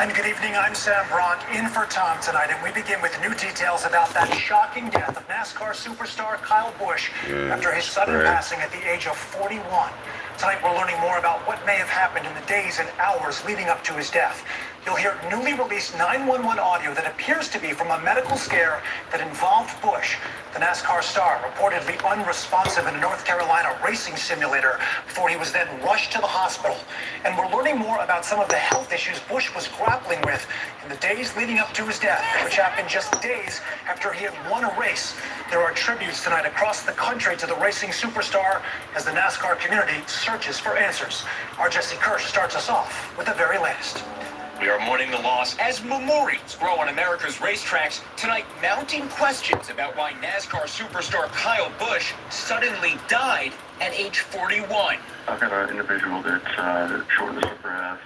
And good evening, I'm Sam Brock, in for Tom tonight, and we begin with new details about that shocking death of NASCAR superstar Kyle Busch after his sudden passing at the age of 41. Tonight, we're learning more about what may have happened in the days and hours leading up to his death. You'll hear newly released 911 audio that appears to be from a medical scare that involved Busch. The NASCAR star reportedly unresponsive in a North Carolina racing simulator before he was then rushed to the hospital. And we're learning more about some of the health issues Busch was grappling with in the days leading up to his death, which happened just days after he had won a race. There are tributes tonight across the country to the racing superstar as the NASCAR community searches for answers. Our Jesse Kirsch starts us off with the very latest. We are mourning the loss as memorials grow on America's racetracks. Tonight, mounting questions about why NASCAR superstar Kyle Busch suddenly died at age 41. I've got an individual that's shortness of breath,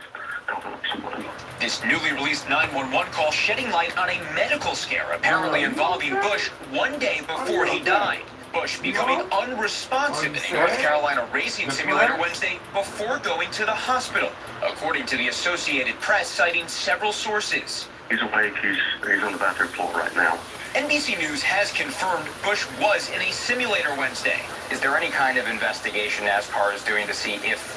coughing up some blood. This newly released 911 call shedding light on a medical scare apparently involving Busch one day before he died. Busch becoming unresponsive in a North Carolina racing simulator Wednesday before going to the hospital, according to the Associated Press, citing several sources. He's awake. He's on the bathroom floor right now. NBC News has confirmed Busch was in a simulator Wednesday. Is there any kind of investigation NASCAR is doing to see if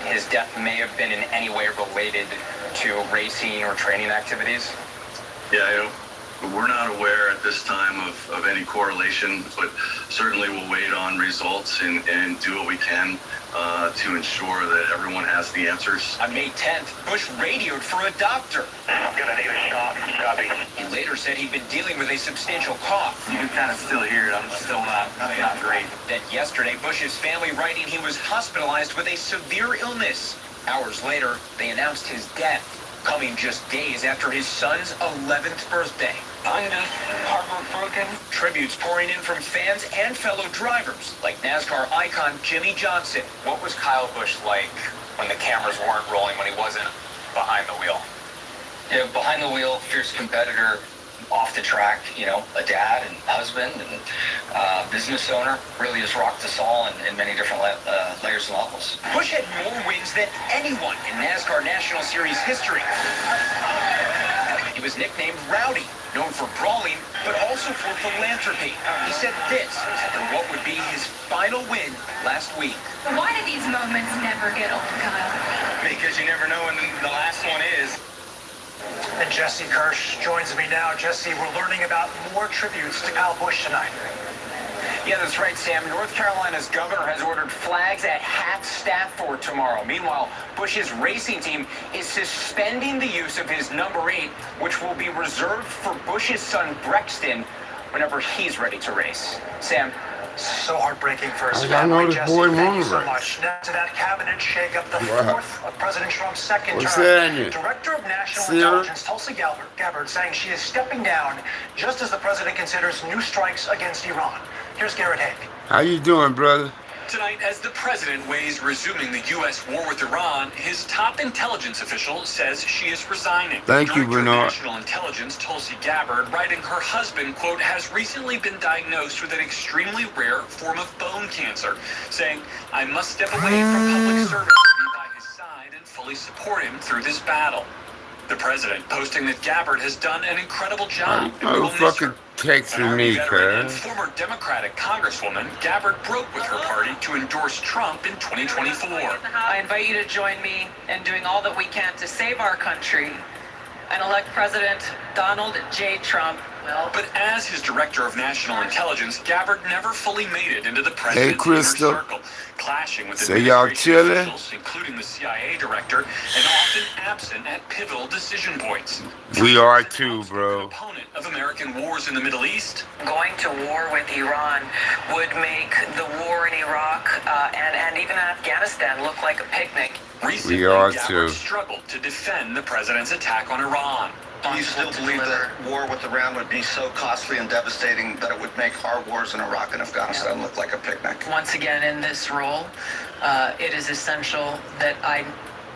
his death may have been in any way related to racing or training activities? Yeah, we're not aware at this time of any correlation, but certainly we'll wait on results and do what we can to ensure that everyone has the answers. On May 10th, Busch radioed for a doctor. I'm gonna need a shot. Copy. He later said he'd been dealing with a substantial cough. You can kind of still hear it. I'm still not great. Then yesterday, Busch's family writing he was hospitalized with a severe illness. Hours later, they announced his death, coming just days after his son's 11th birthday. I'm just heartbroken. Tributes pouring in from fans and fellow drivers, like NASCAR icon Jimmy Johnson. What was Kyle Busch like when the cameras weren't rolling, when he wasn't behind the wheel? Yeah, behind the wheel, fierce competitor. Off the track, a dad and husband and business owner. Really has rocked us all in many different layers and levels. Busch had more wins than anyone in NASCAR National Series history. He was nicknamed Rowdy, known for brawling, but also for philanthropy. He said this after what would be his final win last week. Why do these moments never get old, Kyle? Because you never know when the last one is. And Jesse Kirsch joins me now. Jesse, we're learning about more tributes to Kyle Busch tonight. Yeah, that's right, Sam. North Carolina's governor has ordered flags at half staff for tomorrow. Meanwhile, Busch's racing team is suspending the use of his number 8, which will be reserved for Busch's son Brexton whenever he's ready to race. Sam. So heartbreaking for his I family, know this Jesse. boy Thank you so moving. much. Now to that cabinet shakeup, the fourth of President Trump's second What's term. that in you? Director of National See her? Intelligence Tulsi Gabbard saying she is stepping down just as the president considers new strikes against Iran. Here's Garrett Haig. How you doing, brother? Tonight, as the president weighs resuming the U.S. war with Iran, his top intelligence official says she is resigning. Thank you, Director of Bernard. National Intelligence Tulsi Gabbard, writing her husband, quote, has recently been diagnosed with an extremely rare form of bone cancer, saying, I must step away from public service to be by his side and fully support him through this battle. The president posting that Gabbard has done an incredible job. and we will miss her. Motherfucker texting An me, Army veteran and cuz. former Democratic Congresswoman, Gabbard broke with her party to endorse Trump in 2024. I invite you to join me in doing all that we can to save our country and elect President Donald J. Trump. But as his director of national intelligence, Gabbard never fully made it into the president's inner Crystal. circle, clashing with Say y'all administration chilling? officials, including the CIA director, and often absent at pivotal decision points. We are too, bro. An opponent of American wars in the Middle East. Going to war with Iran would make the war in Iraq and even Afghanistan look like a picnic. Recently, are Gabbard too. struggled to defend the president's attack on Iran. Do you still believe that war with Iran would be so costly and devastating that it would make our wars in Iraq and Afghanistan look like a picnic? Once again, in this role, it is essential that I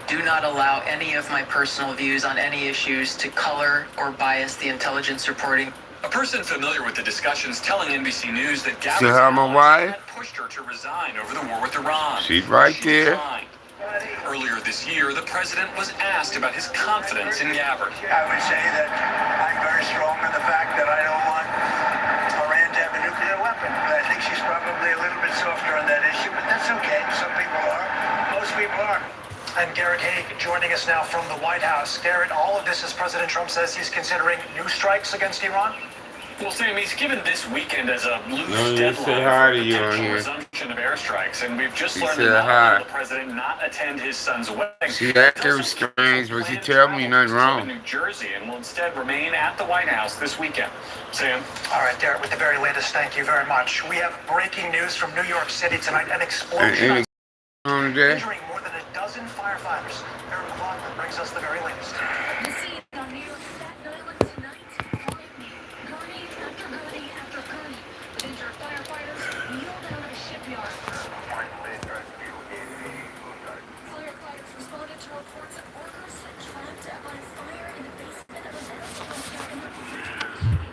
do not allow any of my personal views on any issues to color or bias the intelligence reporting. A person familiar with the discussions telling NBC News that See Gabbard's how my allies wife? had pushed her to resign over the war with Iran. She's right She there. declined. Earlier this year, the president was asked about his confidence in Gabbard. I would say that I'm very strong on the fact that I don't want Iran to have a nuclear weapon. But I think she's probably a little bit softer on that issue, but that's okay. Some people are. Most people are. And Garrett Haig joining us now from the White House. Garrett, all of this as President Trump says he's considering new strikes against Iran? Well, Sam, he's given this weekend as a loose Say deadline hi for to you on potential here. resumption of airstrikes, and we've just He learned said that not hi. only will the president not attend his son's wedding, She acting strange, but she tell me nothing wrong. New Jersey, and will instead remain at the White House this weekend. Sam? All right, Garrett, with the very latest, thank you very much. We have breaking news from New York City tonight. An explosion On today? injuring more than a dozen firefighters. Aaron McLaughlin brings us the very latest. You see it on New York Staten Island tonight. Gurney after gurney after gurney. With injured firefighters wheeled out of a shipyard. Firefighters responded to reports of workers trapped on fire in the basement of a medical complex in the minutes later, an explosion.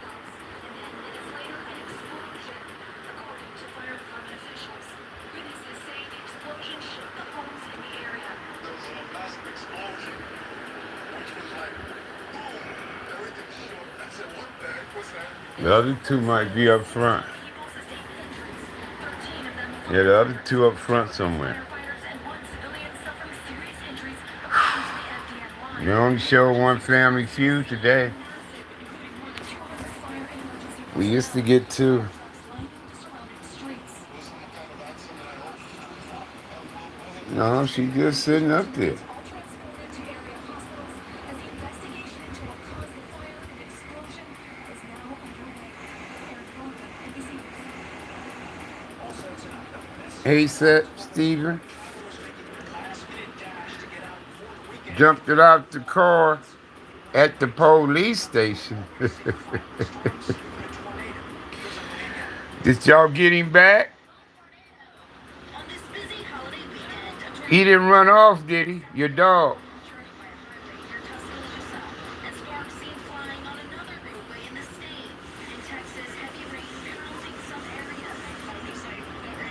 According to fire department officials, witnesses say the explosion shook the homes in the area. There was a massive explosion, which was like, boom, everything shook. I said, what the heck was that? The other two might be up front. Yeah, the other two up front somewhere. They only show one Family Feud today. We used to get two. No, she just sitting up there. Hey, Steven. Jumped it out the car at the police station. Did y'all get him back? He didn't run off, did he? Your dog.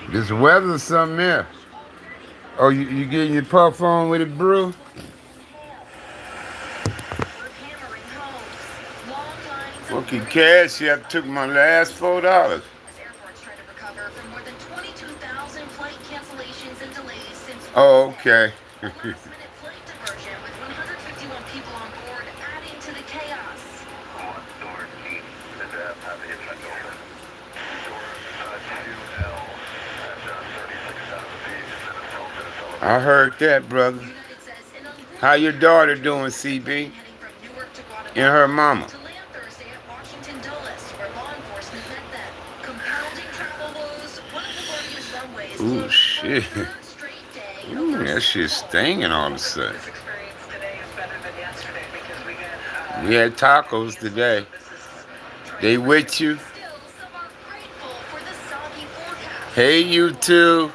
This weather's something else. Oh, you getting your puff on with a brew? Fucking cash app took my last $4. Airports try to recover from more than 22,000 flight cancellations and delays since. Oh, okay. Last-minute flight diversion with 151 people on board, adding to the chaos. I heard that, brother. How your daughter doing, CB? And her mama? To land Thursday at Washington Dulles, where law enforcement met them. Compounding travel woes, one of the largest runways Ooh, closed shit. for a third straight day. Ooh, that shit's stinging all of a sudden. We had tacos today. They with you? Still, some are grateful for the soggy forecast. Hey, you two.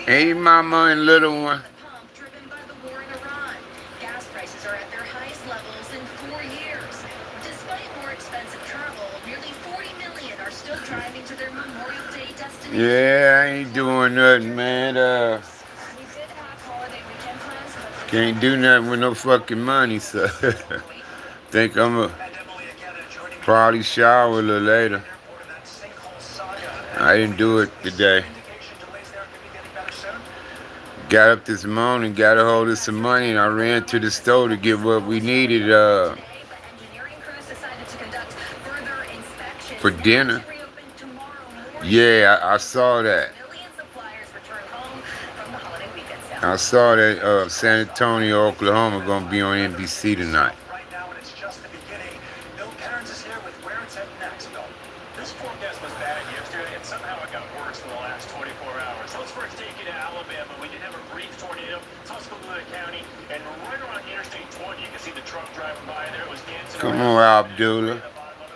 Hey, mama and little one. Pump driven by the war in Iran. Gas prices are at their highest levels in 4 years. Despite more expensive travel, nearly 40 million are still driving to their Memorial Day destination. Yeah, I ain't doing nothing, man. We did have holiday weekend plans, but Can't do nothing with no fucking money, so think I'm gonna probably shower a little later. I didn't do it today. Got up this morning, got a hold of some money, and I ran to the store to get what we needed engineering crews decided to conduct further inspections. for dinner. Reopen tomorrow morning. Yeah, I saw that. Millions of flyers return home from the holiday weekend sale. I saw that San Antonio, Oklahoma, gonna be on NBC tonight. Right now, and it's just the beginning. Bill Cairns is here with where it's heading next, Bill. This forecast was bad yesterday, and somehow it got worse in the last 24 hours. Let's first take you to Alabama. We did have a brief tornado, Tuscaloosa County, and right around Interstate 20, you can see the truck driving by there. It was dancing Come around. on, Abdullah.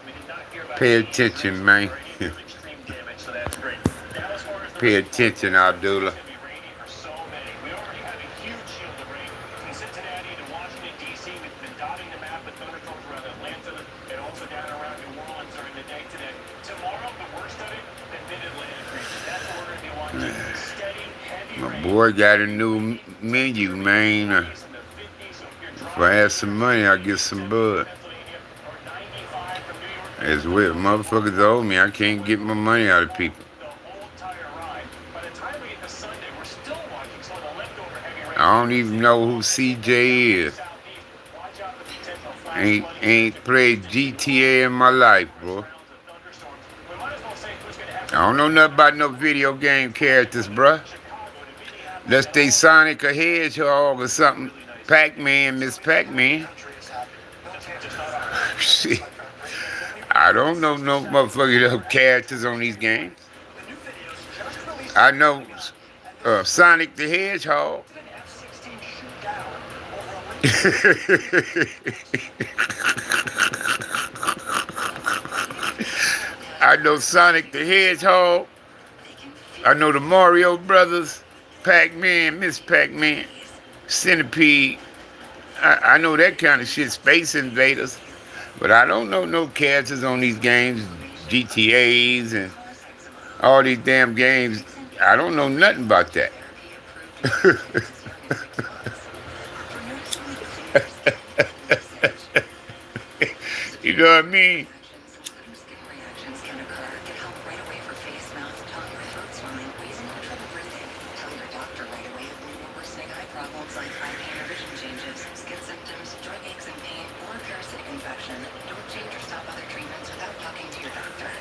We did not hear about Pay any attention, man. extreme damage, so that's great. Now, as far as the Pay attention, Abdullah. it's gonna be rainy for so many. We already have a huge shield of rain from Cincinnati to Washington, D.C. We've been dotting the map with thunderstorms around Atlanta and also down around New Orleans during the day today. Tomorrow, the worst of it, the mid-Atlantic region. That's what we're going to be watching. Steady, heavy Boy got a new menu, man. If I had some money, I'd get some bud. As well, motherfuckers owe me. I can't get my money out of people. I don't even know who CJ is. Ain't played GTA in my life, bro. I don't know nothing about no video game characters, bruh. Unless they Sonic or Hedgehog or something. Pac-Man, Miss Pac-Man. Shit. I don't know no motherfucking characters on these games. I know Sonic the Hedgehog. I know Sonic the Hedgehog. I know the Mario Brothers, Pac-Man, Miss Pac-Man, Centipede. I know that kind of shit, Space Invaders. But I don't know no characters on these games, GTAs and all these damn games. I don't know nothing about that. You know what I mean?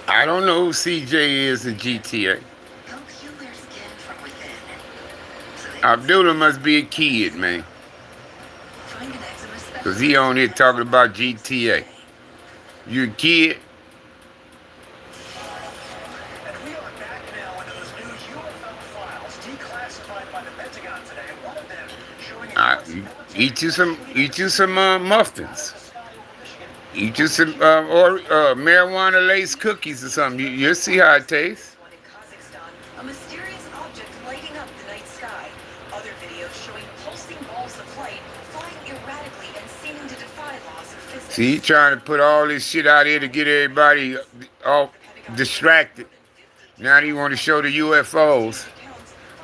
I don't know who CJ is in GTA. Abdullah must be a kid, man. Because he on here talking about GTA. You a kid? And we are back now into those new UFO files declassified by the Pentagon today. And one of them showing Eat you some muffins. Eat you some marijuana laced cookies or something. You'll see how it tastes. A mysterious object lighting up the night sky. Other videos showing pulsing balls of light flying erratically and seeming to defy laws of physics. See, he trying to put all this shit out here to get everybody all distracted. Now he want to show the UFOs.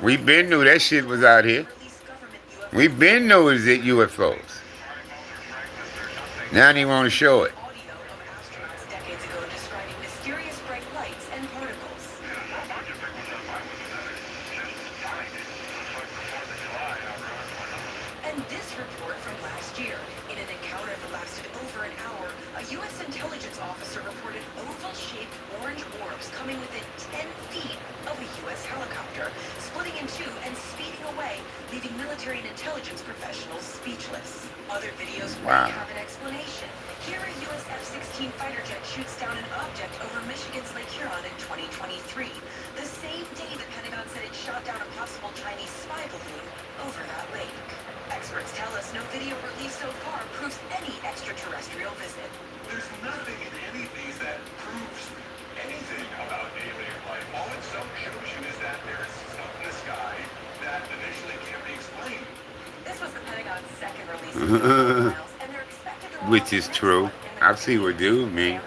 We been knew that shit was out here. We been knew it was UFOs. Now he want to show it. Audio of astronauts decades ago describing mysterious bright lights and particles. And this report from last year. In an encounter that lasted over an hour, a U.S. intelligence officer reported oval-shaped orange orbs coming within 10 feet of a U.S. helicopter, splitting in two and speeding away, leaving military and intelligence professionals speechless. Other videos Wow. have an explanation. Here, a U.S. F-16 fighter jet shoots down an object over Michigan's Lake Huron in 2023. The same day the Pentagon said it shot down a possible Chinese spy balloon over that lake. Experts tell us no video released so far proves any extraterrestrial visit. There's nothing in any of these that proves anything about alien life. All it shows you is that there's stuff in the sky that initially can't be explained. This was the Pentagon's second release of the files, and they're expected to Which is true. I see what dude mean.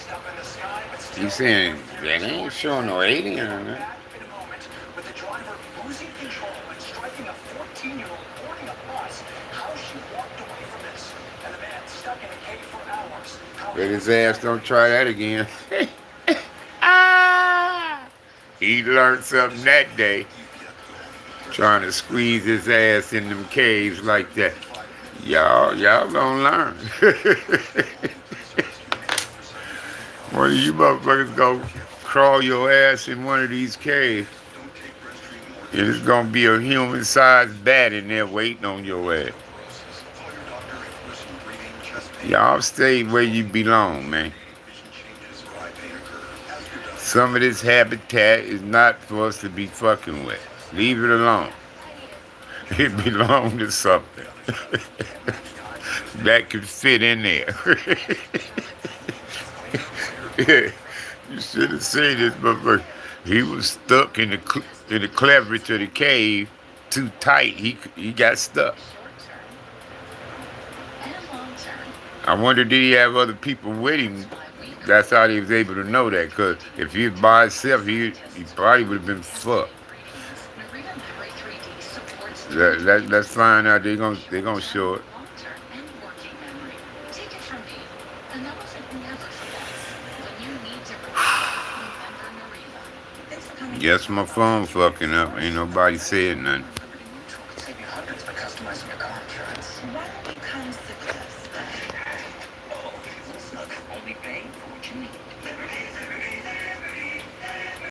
stuff in the sky, but still. You saying that ain't showing no alien on that? Back in a moment with the driver losing control and striking a 14-year-old boarding a bus. How she walked away from this, and the man stuck in a cave for hours. Bet his ass don't try that again. He learned something that day. Trying to squeeze his ass in them caves like that. Y'all gonna learn. One of you motherfuckers gonna crawl your ass in one of these caves. And it's gonna be a human-sized bat in there waiting on your ass. Y'all stay where you belong, man. Some of this habitat is not for us to be fucking with. Leave it alone. It belongs to something that could fit in there. You should have seen this motherfucker. He was stuck in the cleverage of the cave too tight. He got stuck. I wonder, did he have other people with him? That's how he was able to know that. Because if he was by himself, he probably would have been fucked. Let's find out. They're gonna show it. And working memory. Take it from me. An elephant never forgets. When you need to remember Mariva. Thanks for coming. Yes, my phone fucking up. Ain't nobody said nothing. Save you hundreds by customizing your car insurance. Why don't you come sit